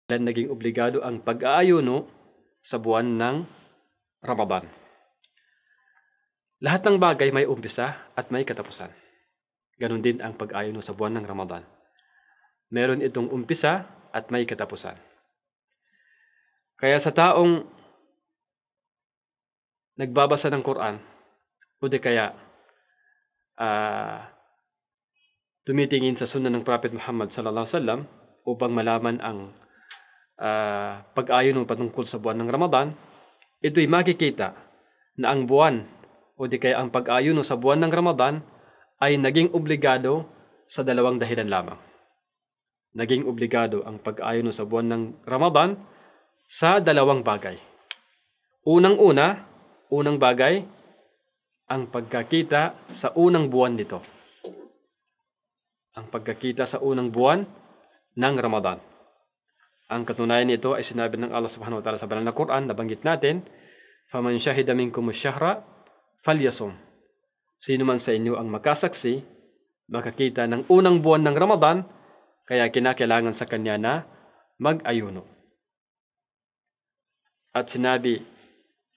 naging obligado ang pag-aayuno sa buwan ng Ramadan. Lahat ng bagay may umpisa at may katapusan. Ganon din ang pag-aayuno sa buwan ng Ramadan. Meron itong umpisa at may katapusan. Kaya sa taong nagbabasa ng Quran o di kaya tumitingin sa sunnah ng Prophet Muhammad sallallahu alaihi wasallam upang malaman ang pag-ayon patungkol sa buwan ng Ramadan, ito'y makikita na ang buwan o di kaya ang pag-ayon sa buwan ng Ramadan ay naging obligado sa dalawang dahilan lamang. Naging obligado ang pag-ayon sa buwan ng Ramadan sa dalawang bagay. Unang bagay, ang pagkakita sa unang buwan nito. Ang pagkakita sa unang buwan ng Ramadan. Ang katunayan nito ay sinabi ng Allah subhanahu wa ta'ala sa banal na Quran, nabanggit natin, "Faman shahida minkum ash-shahra falyasum." Sino man sa inyo ang makasaksi, makakita ng unang buwan ng Ramadan, kaya kinakailangan sa kanya na mag-ayuno. At sinabi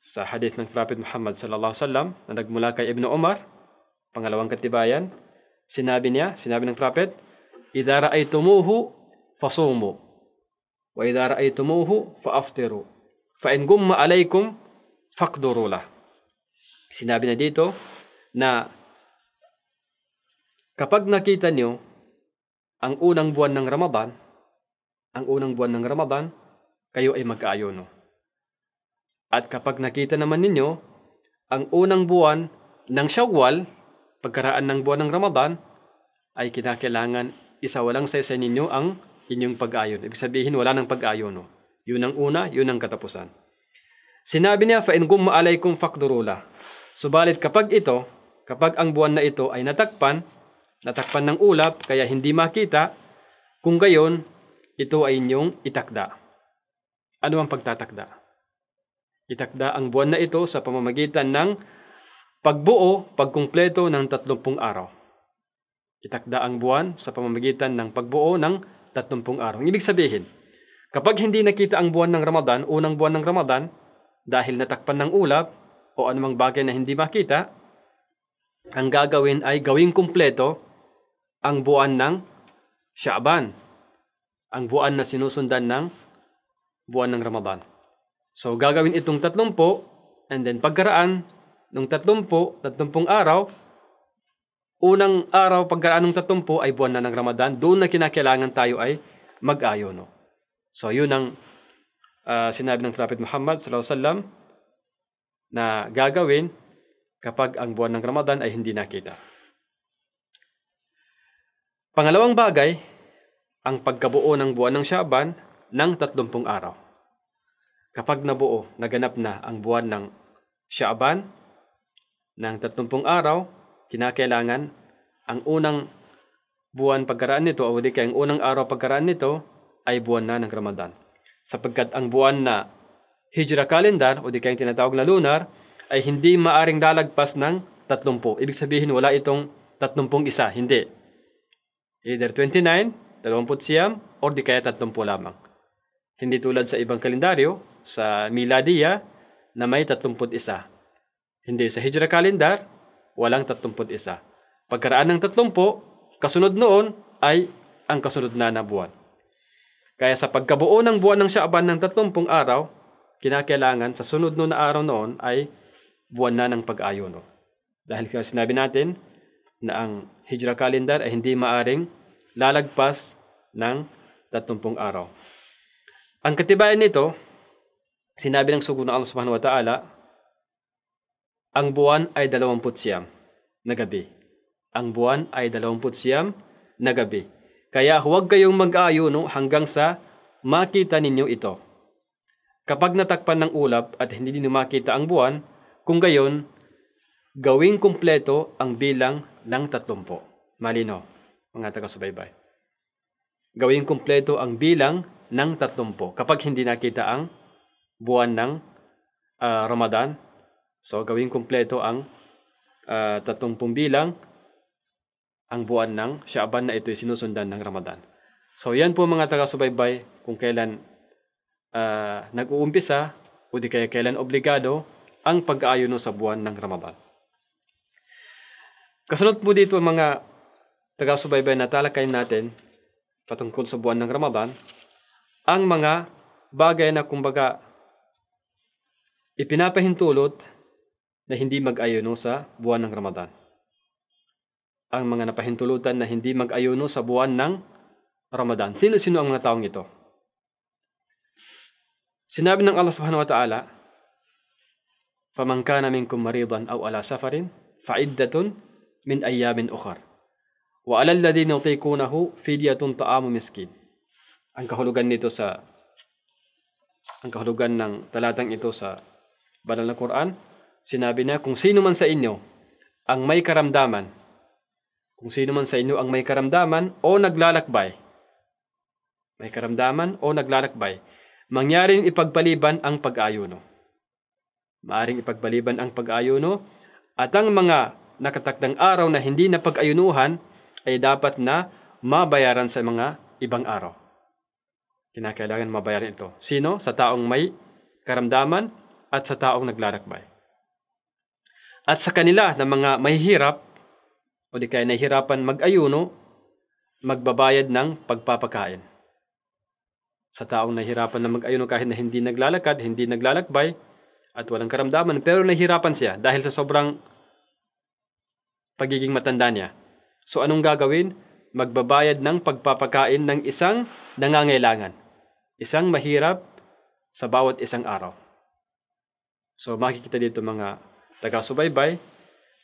sa hadith ng Prophet Muhammad sallallahu alaihi wasallam na nagmula kay Ibn Umar, pangalawang katibayan, sinabi ng Prophet, "Idza ra'aytumuhu fasumu. Wa idza ra'aytumuhu fa'aftiru. Fa in gumma alaykum faqduru lah." Sinabi na dito na kapag nakita niyo ang unang buwan ng Ramadan, kayo ay mag-aayuno. At kapag nakita naman ninyo ang unang buwan ng Shawwal, pagkaraan ng buwan ng Ramadan, ay kinakailangan isawalang sa ninyo ang inyong pag-ayon. Ibig sabihin, wala ng pag-ayon. Yun ang una, yun ang katapusan. Sinabi niya, "Fa in gumma alaykum faqdurula." Subalit kapag ang buwan na ito ay natakpan ng ulap, kaya hindi makita, kung gayon, ito ay inyong itakda. Ano ang pagtatakda? Itakda ang buwan na ito sa pamamagitan ng pagkumpleto ng 30 araw. Itakda ang buwan sa pamamagitan ng pagbuo ng 30 araw. Ibig sabihin, kapag hindi nakita ang buwan ng Ramadan, unang buwan ng Ramadan, dahil natakpan ng ulap o anumang bagay na hindi makita, ang gagawin ay gawing kumpleto ang buwan ng Sha'ban, ang buwan na sinusundan ng buwan ng Ramadan. So, gagawin itong 30, and then pagkaraan ng 30 araw, unang araw pagkaraan ng 30 ay buwan na ng Ramadan, doon na kinakailangan tayo ay mag-ayono. So, yun ang sinabi ng Prophet Muhammad sallallahu alaihi wasallam na gagawin kapag ang buwan ng Ramadan ay hindi nakita. Pangalawang bagay, ang pagkabuo ng buwan ng Sha'ban ng 30 araw. Kapag naganap na ang buwan ng Sha'ban ng 30 araw, kinakailangan ang unang buwan pagkaraan nito o di kaya ang unang araw pagkaraan nito ay buwan na ng Ramadan. Sapagkat ang buwan na Hijra calendar o di kaya tinatawag na lunar ay hindi maaring lalagpas ng 30. Ibig sabihin wala itong 31, hindi. Either 29, 29, or di kaya 30 lamang. Hindi tulad sa ibang kalendaryo, sa Miladiya na may 31. Hindi, sa Hijra calendar, walang 31. Pagkaraan ng 30, kasunod noon ay ang kasunod na buwan. Kaya sa pagkabuo ng buwan ng Sha'ban ng 30 araw, kinakailangan sa sunod na araw noon ay buwan na ng pag-ayono. Dahil kaya sinabi natin na ang Hijra calendar ay hindi maaring lalagpas ng 30 araw. Ang katibayan nito, sinabi ng sugo ng Allah subhanahu wa ta'ala, ang buwan ay 29 na gabi. Ang buwan ay 29 na gabi. Kaya huwag kayong mag-aayuno hanggang sa makita ninyo ito. Kapag natakpan ng ulap at hindi ninyo makita ang buwan, kung gayon, gawing kumpleto ang bilang ng 30. Malino, mga taga-subaybay. Gawing kumpleto ang bilang ng 30 kapag hindi nakita ang buwan ng Ramadan. So, gawing kumpleto ang 30 bilang ang buwan ng Sha'ban na ito'y sinusundan ng Ramadan. So, yan po mga taga-subaybay kung kailan nag-uumpisa o di kaya kailan obligado ang pag-aayuno sa buwan ng Ramadan. Kasunod po dito mga taga-subaybay na talakayin natin patungkol sa buwan ng Ramadan, ang mga bagay na kumbaga ipinapahintulot na hindi mag-ayuno sa buwan ng Ramadan. Ang mga napahintulutan na hindi mag-ayuno sa buwan ng Ramadan. Sino-sino ang mga taong ito? Sinabi ng Allah subhanahu wa ta'ala, فَمَنْ كَانَ مِنْكُمْ مَرِيضًا أَوْ عَلَى سَفَرٍ فَعِدَّةٌ مِنْ أَيَّامٍ أُخَرٍ وَعَلَى الَّذِينَ يُطِيقُونَهُ فِدْيَةٌ طَعَامُ مِسْكِينٍ. Ang kahulugan ng talatang ito sa banal na Quran, sinabi na kung sino man sa inyo ang may karamdaman, o naglalakbay, mangyaring ipagpaliban ang pag-ayuno. Maaring ipagpaliban ang pag-ayuno at ang mga nakatakdang araw na hindi na pag-ayunuhan ay dapat na mabayaran sa mga ibang araw. Kinakailangan mabayaran ito. Sino? Sa taong may karamdaman at sa taong naglalakbay. At sa kanila na mga mahihirap o di kaya nahihirapan mag-ayuno, magbabayad ng pagpapakain. Sa taong nahihirapan na mag-ayuno kahit na hindi naglalakad, hindi naglalakbay, at walang karamdaman, pero nahihirapan siya dahil sa sobrang pagiging matanda niya. So anong gagawin? Magbabayad ng pagpapakain ng isang nangangailangan. Isang mahirap sa bawat isang araw. So makikita dito mga taga-subaybay,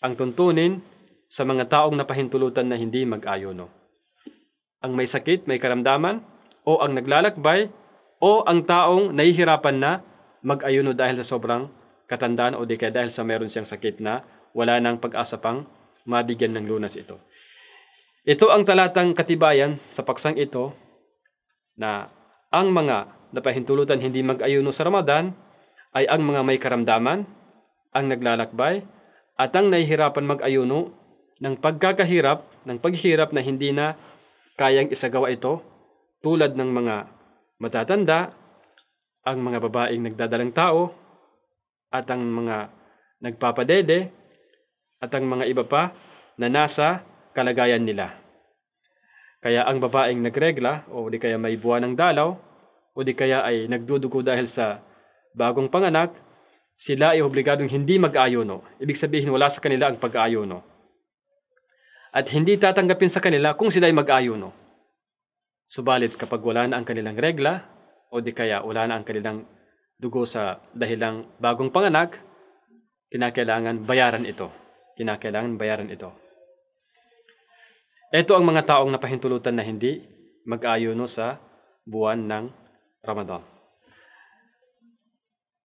ang tuntunin sa mga taong napahintulutan na hindi mag-ayuno. Ang may sakit, may karamdaman, o ang naglalakbay, o ang taong nahihirapan na mag-ayuno dahil sa sobrang katandaan o di kaya dahil sa meron siyang sakit na wala nang pag-asa pang mabigyan ng lunas ito. Ito ang talatang katibayan sa paksang ito na ang mga napahintulutan hindi mag-ayuno sa Ramadan ay ang mga may karamdaman, ang naglalakbay, at ang nahihirapan mag-ayuno ng paghihirap na hindi na kayang isagawa ito, tulad ng mga matatanda, ang mga babaeng nagdadalang tao, at ang mga nagpapadede, at ang mga iba pa na nasa kalagayan nila. Kaya ang babaeng nagregla, o di kaya may buwan ng dalaw, o di kaya ay nagdudugo dahil sa bagong panganak, sila ay obligadong hindi mag-ayuno. Ibig sabihin, wala sa kanila ang pag-ayuno. At hindi tatanggapin sa kanila kung sila ay mag-ayuno. Subalit kapag wala na ang kanilang regla, o di kaya wala na ang kanilang dugo sa dahilang bagong panganak, kinakailangan bayaran ito. Ito ang mga taong napahintulutan na hindi mag-ayuno sa buwan ng Ramadan.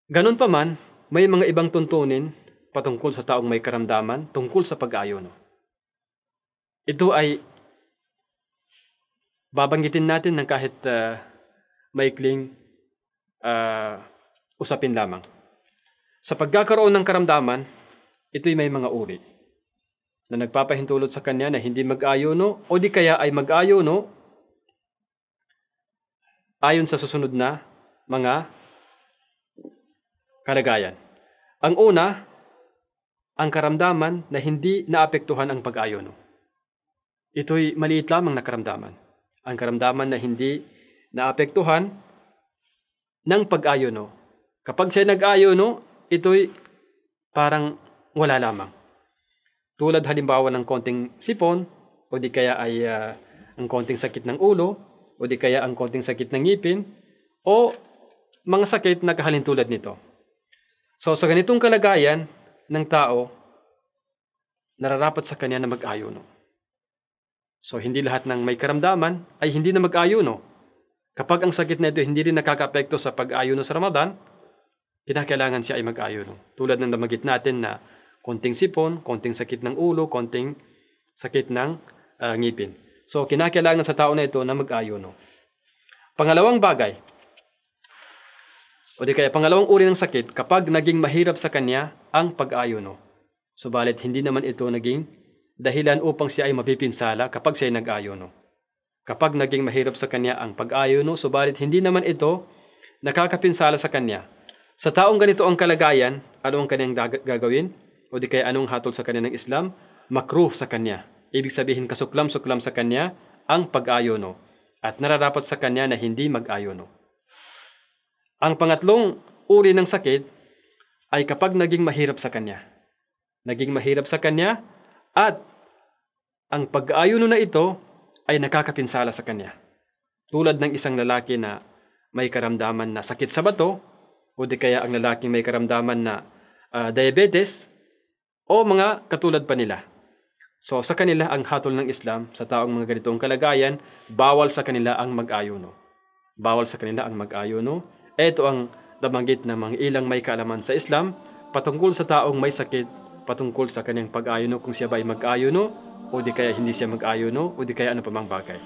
Ganun pa man, may mga ibang tuntunin patungkol sa taong may karamdaman tungkol sa pag-ayuno. Ito ay babanggitin natin ng kahit maikling usapin lamang. Sa pagkakaroon ng karamdaman, ito'y may mga uri na nagpapahintulot sa kanya na hindi mag-ayuno o di kaya ay mag-ayuno ayon sa susunod na mga kalagayan. Ang una, ang karamdaman na hindi naapektuhan ang pag-ayuno. Ito'y maliit lamang na karamdaman. Ang karamdaman na hindi naapektuhan ng pag-ayuno. Kapag siya nag-ayuno, ito'y parang wala lamang. Tulad halimbawa ng konting sipon, o di kaya ay ang konting sakit ng ulo, o di kaya ang konting sakit ng ngipin, o mga sakit na kahalintulad nito. So sa ganitong kalagayan ng tao, nararapat sa kanya na mag-ayuno. So hindi lahat ng may karamdaman ay hindi na mag-ayuno. Kapag ang sakit na ito hindi rin nakaka-apekto sa pag-ayuno sa Ramadan, kinakailangan siya ay mag-ayuno. Tulad ng nabanggit natin na konting sipon, konting sakit ng ulo, konting sakit ng ngipin. So kinakailangan sa tao na ito na mag-ayuno. Pangalawang bagay, o di kaya pangalawang uri ng sakit, kapag naging mahirap sa kanya ang pag-ayuno. Subalit hindi naman ito naging dahilan upang siya ay mapipinsala kapag siya ay nag-ayuno. Kapag naging mahirap sa kanya ang pag-ayuno, subalit hindi naman ito nakakapinsala sa kanya. Sa taong ganito ang kalagayan, ano ang kanyang gagawin? O di kaya anong hatol sa kanya ng Islam? Makruh sa kanya. Ibig sabihin kasuklam-suklam sa kanya ang pag-ayono. At nararapat sa kanya na hindi mag-ayono. Ang pangatlong uri ng sakit ay kapag naging mahirap sa kanya. Naging mahirap sa kanya at ang pag-ayono na ito ay nakakapinsala sa kanya. Tulad ng isang lalaki na may karamdaman na sakit sa bato, o di kaya ang lalaking may karamdaman na diabetes, o mga katulad pa nila. So sa kanila ang hatol ng Islam, sa taong mga ganitong kalagayan, bawal sa kanila ang mag-ayono. Bawal sa kanila ang mag-ayono. Ito ang nabanggit ng mga ilang may kaalaman sa Islam, patungkol sa taong may sakit, patungkol sa kanyang pag-ayono, kung siya ba ay mag-ayono, o di kaya hindi siya mag-ayono, o di kaya ano pa mang bagay.